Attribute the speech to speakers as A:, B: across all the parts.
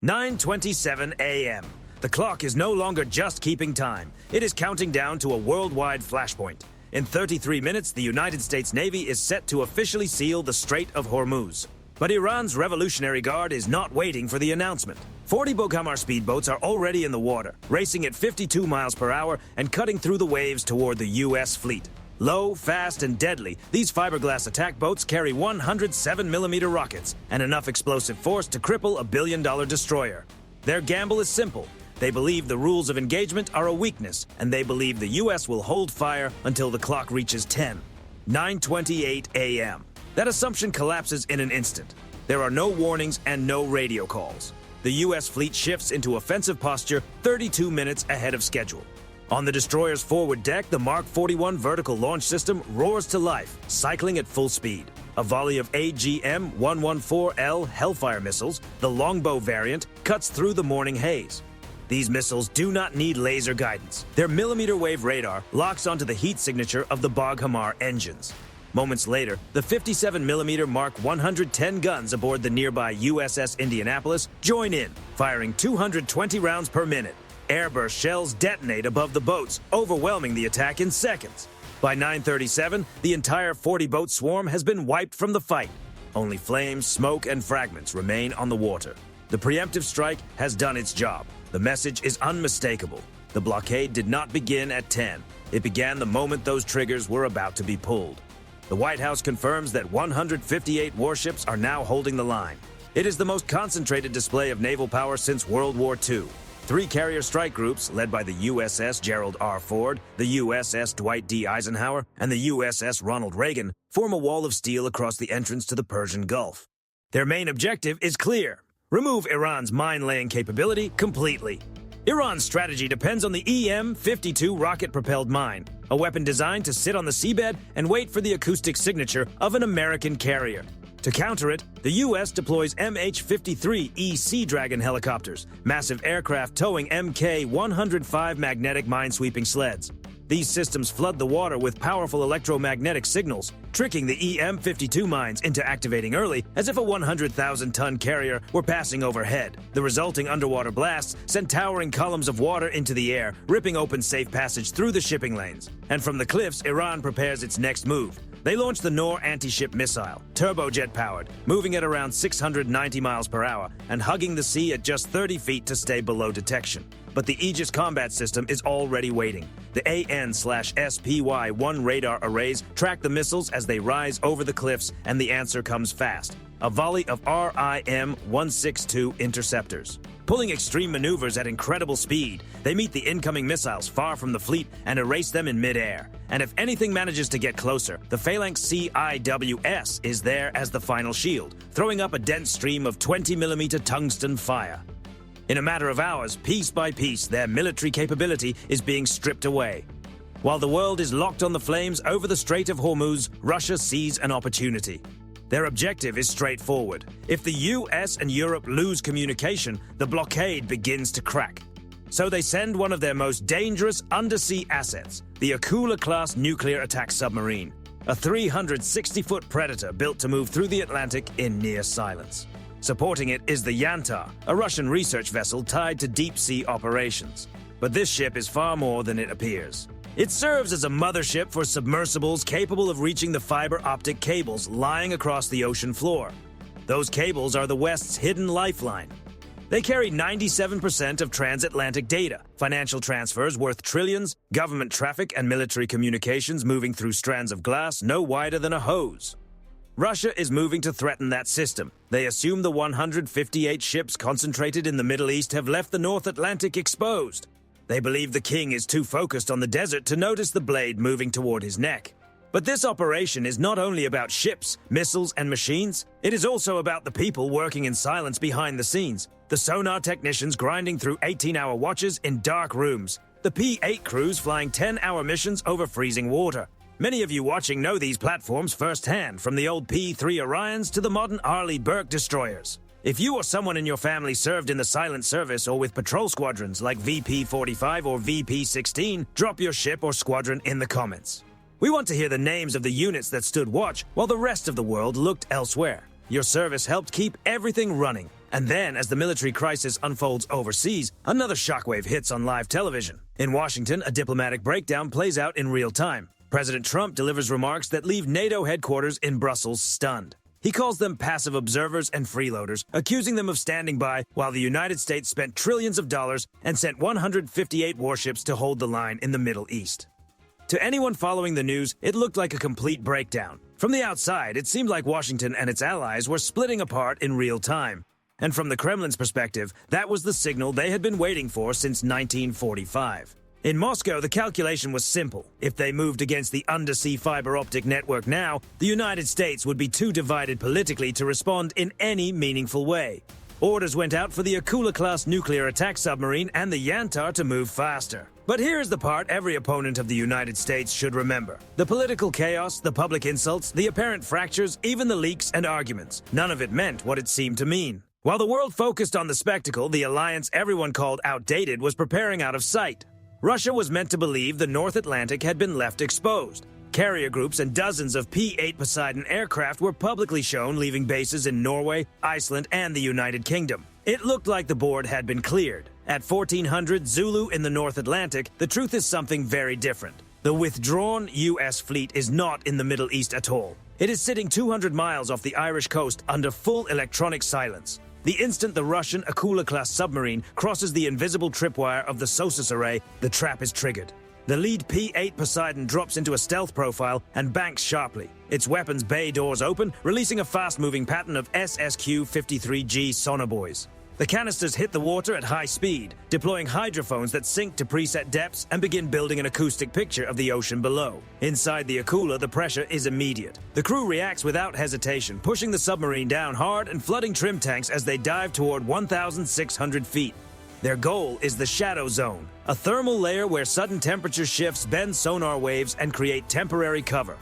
A: 9:27 a.m. The clock is no longer just keeping time. It is counting down to a worldwide flashpoint. In 33 minutes, the United States Navy is set to officially seal the Strait of Hormuz. But Iran's Revolutionary Guard is not waiting for the announcement. 40 Boghamar speedboats are already in the water, racing at 52 miles per hour and cutting through the waves toward the U.S. fleet. Low, fast, and deadly, these fiberglass attack boats carry 107mm rockets and enough explosive force to cripple a billion-dollar destroyer. Their gamble is simple. They believe the rules of engagement are a weakness, and they believe the U.S. will hold fire until the clock reaches 10. 9:28 a.m. That assumption collapses in an instant. There are no warnings and no radio calls. The U.S. fleet shifts into offensive posture 32 minutes ahead of schedule. On the destroyer's forward deck, the Mark 41 vertical launch system roars to life, cycling at full speed. A volley of AGM-114L Hellfire missiles, the longbow variant, cuts through the morning haze. These missiles do not need laser guidance. Their millimeter-wave radar locks onto the heat signature of the Boghamar engines. Moments later, the 57mm Mark 110 guns aboard the nearby USS Indianapolis join in, firing 220 rounds per minute. Airburst shells detonate above the boats, overwhelming the attack in seconds. By 9:37, the entire 40-boat swarm has been wiped from the fight. Only flames, smoke, and fragments remain on the water. The preemptive strike has done its job. The message is unmistakable. The blockade did not begin at 10. It began the moment those triggers were about to be pulled. The White House confirms that 158 warships are now holding the line. It is the most concentrated display of naval power since World War II. 3 carrier strike groups, led by the USS Gerald R. Ford, the USS Dwight D. Eisenhower, and the USS Ronald Reagan, form a wall of steel across the entrance to the Persian Gulf. Their main objective is clear: remove Iran's mine-laying capability completely. Iran's strategy depends on the EM-52 rocket-propelled mine, a weapon designed to sit on the seabed and wait for the acoustic signature of an American carrier. To counter it, the U.S. deploys MH-53E Sea Dragon helicopters, massive aircraft towing Mk-105 magnetic minesweeping sleds. These systems flood the water with powerful electromagnetic signals, tricking the EM-52 mines into activating early as if a 100,000-ton carrier were passing overhead. The resulting underwater blasts send towering columns of water into the air, ripping open safe passage through the shipping lanes. And from the cliffs, Iran prepares its next move. They launch the Noor anti-ship missile, turbojet-powered, moving at around 690 miles per hour and hugging the sea at just 30 feet to stay below detection. But the Aegis combat system is already waiting. The AN/SPY-1 radar arrays track the missiles as they rise over the cliffs, and the answer comes fast: a volley of RIM-162 interceptors. Pulling extreme maneuvers at incredible speed, they meet the incoming missiles far from the fleet and erase them in midair. And if anything manages to get closer, the Phalanx CIWS is there as the final shield, throwing up a dense stream of 20mm tungsten fire. In a matter of hours, piece by piece, their military capability is being stripped away. While the world is locked on the flames over the Strait of Hormuz, Russia sees an opportunity. Their objective is straightforward. If the US and Europe lose communication, the blockade begins to crack. So they send one of their most dangerous undersea assets, the Akula-class nuclear attack submarine, a 360-foot predator built to move through the Atlantic in near silence. Supporting it is the Yantar, a Russian research vessel tied to deep-sea operations. But this ship is far more than it appears. It serves as a mothership for submersibles capable of reaching the fiber optic cables lying across the ocean floor. Those cables are the West's hidden lifeline. They carry 97% of transatlantic data, financial transfers worth trillions, government traffic and military communications moving through strands of glass no wider than a hose. Russia is moving to threaten that system. They assume the 158 ships concentrated in the Middle East have left the North Atlantic exposed. They believe the king is too focused on the desert to notice the blade moving toward his neck. But this operation is not only about ships, missiles, and machines. It is also about the people working in silence behind the scenes. The sonar technicians grinding through 18-hour watches in dark rooms. The P-8 crews flying 10-hour missions over freezing water. Many of you watching know these platforms firsthand, from the old P-3 Orions to the modern Arleigh Burke destroyers. If you or someone in your family served in the silent service or with patrol squadrons like VP-45 or VP-16, drop your ship or squadron in the comments. We want to hear the names of the units that stood watch while the rest of the world looked elsewhere. Your service helped keep everything running. And then, as the military crisis unfolds overseas, another shockwave hits on live television. In Washington, a diplomatic breakdown plays out in real time. President Trump delivers remarks that leave NATO headquarters in Brussels stunned. He calls them passive observers and freeloaders, accusing them of standing by while the United States spent trillions of dollars and sent 158 warships to hold the line in the Middle East. To anyone following the news, it looked like a complete breakdown. From the outside, it seemed like Washington and its allies were splitting apart in real time. And from the Kremlin's perspective, that was the signal they had been waiting for since 1945. In Moscow, the calculation was simple. If they moved against the undersea fiber optic network now, the United States would be too divided politically to respond in any meaningful way. Orders went out for the Akula-class nuclear attack submarine and the Yantar to move faster. But here's the part every opponent of the United States should remember. The political chaos, the public insults, the apparent fractures, even the leaks and arguments. None of it meant what it seemed to mean. While the world focused on the spectacle, the alliance everyone called outdated was preparing out of sight. Russia was meant to believe the North Atlantic had been left exposed. Carrier groups and dozens of P-8 Poseidon aircraft were publicly shown leaving bases in Norway, Iceland, and the United Kingdom. It looked like the board had been cleared. At 1400 Zulu in the North Atlantic, the truth is something very different. The withdrawn U.S. fleet is not in the Middle East at all. It is sitting 200 miles off the Irish coast under full electronic silence. The instant the Russian Akula-class submarine crosses the invisible tripwire of the SOSUS array, the trap is triggered. The lead P-8 Poseidon drops into a stealth profile and banks sharply. Its weapons bay doors open, releasing a fast-moving pattern of SSQ-53G sonobuoys. The canisters hit the water at high speed, deploying hydrophones that sync to preset depths and begin building an acoustic picture of the ocean below. Inside the Akula, the pressure is immediate. The crew reacts without hesitation, pushing the submarine down hard and flooding trim tanks as they dive toward 1,600 feet. Their goal is the shadow zone, a thermal layer where sudden temperature shifts bend sonar waves and create temporary cover.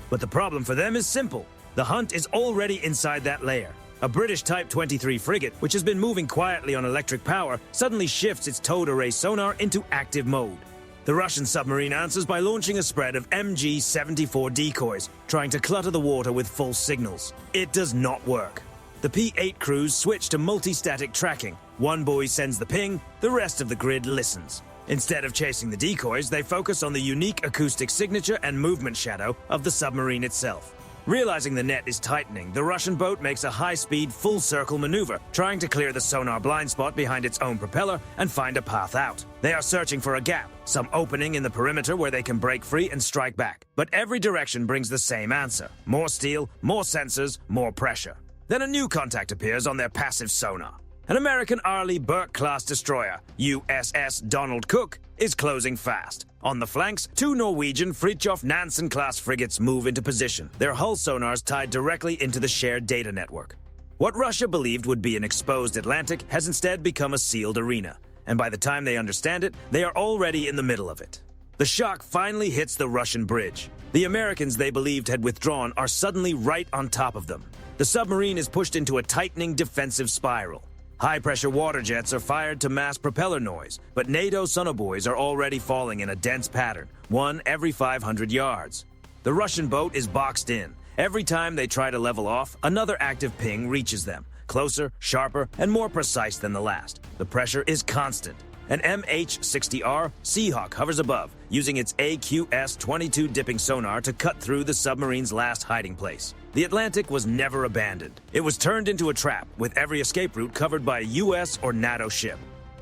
A: But the problem for them is simple. The hunt is already inside that layer. A British Type 23 frigate, which has been moving quietly on electric power, suddenly shifts its towed array sonar into active mode. The Russian submarine answers by launching a spread of MG-74 decoys, trying to clutter the water with false signals. It does not work. The P-8 crews switch to multi-static tracking. One buoy sends the ping, the rest of the grid listens. Instead of chasing the decoys, they focus on the unique acoustic signature and movement shadow of the submarine itself. Realizing the net is tightening, the Russian boat makes a high-speed, full-circle maneuver, trying to clear the sonar blind spot behind its own propeller and find a path out. They are searching for a gap, some opening in the perimeter where they can break free and strike back. But every direction brings the same answer. More steel, more sensors, more pressure. Then a new contact appears on their passive sonar. An American Arleigh Burke-class destroyer, USS Donald Cook, is closing fast. On the flanks, two Norwegian Fridtjof Nansen-class frigates move into position, their hull sonars tied directly into the shared data network. What Russia believed would be an exposed Atlantic has instead become a sealed arena, and by the time they understand it, they are already in the middle of it. The shock finally hits the Russian bridge. The Americans they believed had withdrawn are suddenly right on top of them. The submarine is pushed into a tightening defensive spiral. High-pressure water jets are fired to mask propeller noise, but NATO sonobuoys are already falling in a dense pattern, one every 500 yards. The Russian boat is boxed in. Every time they try to level off, another active ping reaches them, closer, sharper, and more precise than the last. The pressure is constant. An MH-60R Seahawk hovers above, using its AQS-22 dipping sonar to cut through the submarine's last hiding place. The Atlantic was never abandoned. It was turned into a trap, with every escape route covered by a U.S. or NATO ship.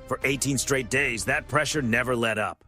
A: For 18 straight days, that pressure never let up.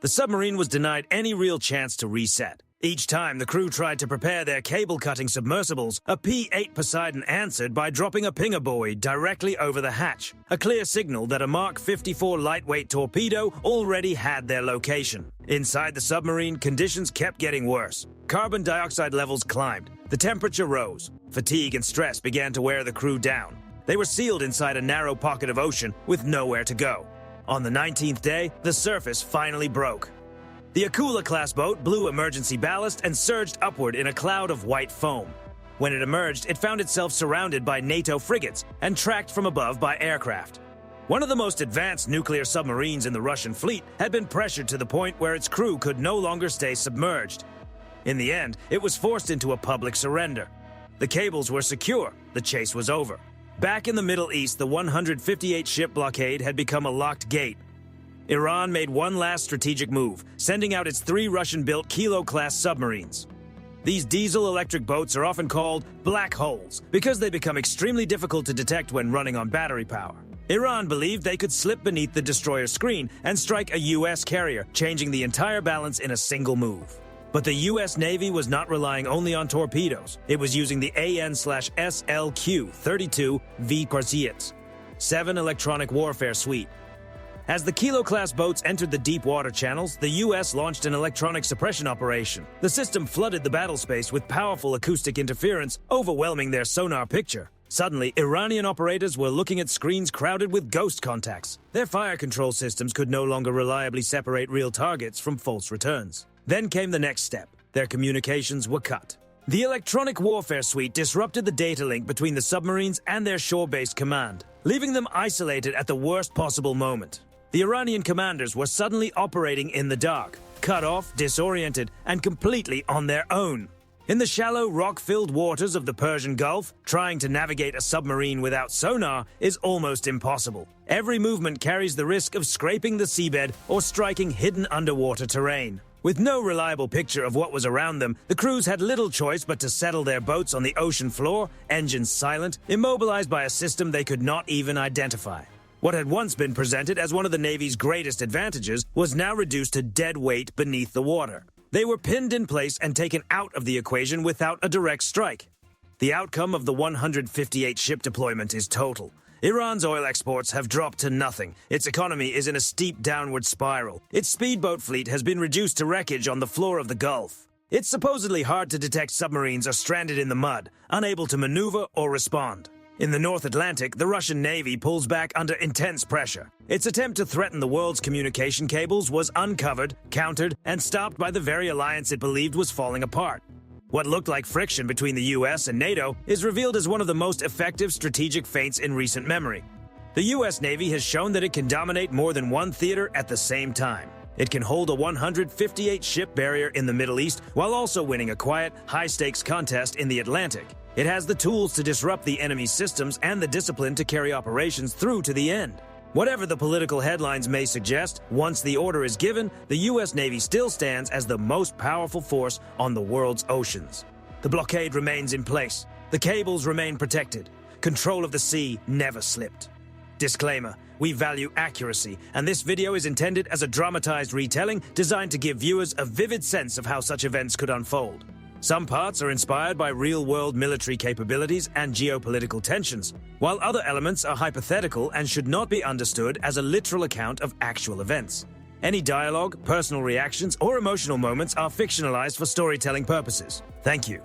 A: The submarine was denied any real chance to reset. Each time the crew tried to prepare their cable-cutting submersibles, a P-8 Poseidon answered by dropping a pinger buoy directly over the hatch, a clear signal that a Mark 54 lightweight torpedo already had their location. Inside the submarine, conditions kept getting worse. Carbon dioxide levels climbed. The temperature rose. Fatigue and stress began to wear the crew down. They were sealed inside a narrow pocket of ocean with nowhere to go. On the 19th day, the surface finally broke. The Akula-class boat blew emergency ballast and surged upward in a cloud of white foam. When it emerged, it found itself surrounded by NATO frigates and tracked from above by aircraft. One of the most advanced nuclear submarines in the Russian fleet had been pressured to the point where its crew could no longer stay submerged. In the end, it was forced into a public surrender. The cables were secure. The chase was over. Back in the Middle East, the 158-ship blockade had become a locked gate. Iran made one last strategic move, sending out its 3 Russian-built Kilo-class submarines. These diesel-electric boats are often called black holes because they become extremely difficult to detect when running on battery power. Iran believed they could slip beneath the destroyer screen and strike a U.S. carrier, changing the entire balance in a single move. But the U.S. Navy was not relying only on torpedoes. It was using the AN/SLQ-32V Korsiets 7 electronic warfare suite. As the Kilo-class boats entered the deep water channels, the U.S. launched an electronic suppression operation. The system flooded the battle space with powerful acoustic interference, overwhelming their sonar picture. Suddenly, Iranian operators were looking at screens crowded with ghost contacts. Their fire control systems could no longer reliably separate real targets from false returns. Then came the next step. Their communications were cut. The electronic warfare suite disrupted the data link between the submarines and their shore-based command, leaving them isolated at the worst possible moment. The Iranian commanders were suddenly operating in the dark, cut off, disoriented, and completely on their own. In the shallow, rock-filled waters of the Persian Gulf, trying to navigate a submarine without sonar is almost impossible. Every movement carries the risk of scraping the seabed or striking hidden underwater terrain. With no reliable picture of what was around them, the crews had little choice but to settle their boats on the ocean floor, engines silent, immobilized by a system they could not even identify. What had once been presented as one of the Navy's greatest advantages was now reduced to dead weight beneath the water. They were pinned in place and taken out of the equation without a direct strike. The outcome of the 158-ship deployment is total. Iran's oil exports have dropped to nothing. Its economy is in a steep downward spiral. Its speedboat fleet has been reduced to wreckage on the floor of the Gulf. It's supposedly hard to detect submarines are stranded in the mud, unable to maneuver or respond. In the North Atlantic, the Russian Navy pulls back under intense pressure. Its attempt to threaten the world's communication cables was uncovered, countered, and stopped by the very alliance it believed was falling apart. What looked like friction between the US and NATO is revealed as one of the most effective strategic feints in recent memory. The US Navy has shown that it can dominate more than one theater at the same time. It can hold a 158-ship barrier in the Middle East while also winning a quiet, high-stakes contest in the Atlantic. It has the tools to disrupt the enemy's systems and the discipline to carry operations through to the end. Whatever the political headlines may suggest, once the order is given, the U.S. Navy still stands as the most powerful force on the world's oceans. The blockade remains in place. The cables remain protected. Control of the sea never slipped. Disclaimer: we value accuracy, and this video is intended as a dramatized retelling designed to give viewers a vivid sense of how such events could unfold. Some parts are inspired by real-world military capabilities and geopolitical tensions, while other elements are hypothetical and should not be understood as a literal account of actual events. Any dialogue, personal reactions, or emotional moments are fictionalized for storytelling purposes. Thank you.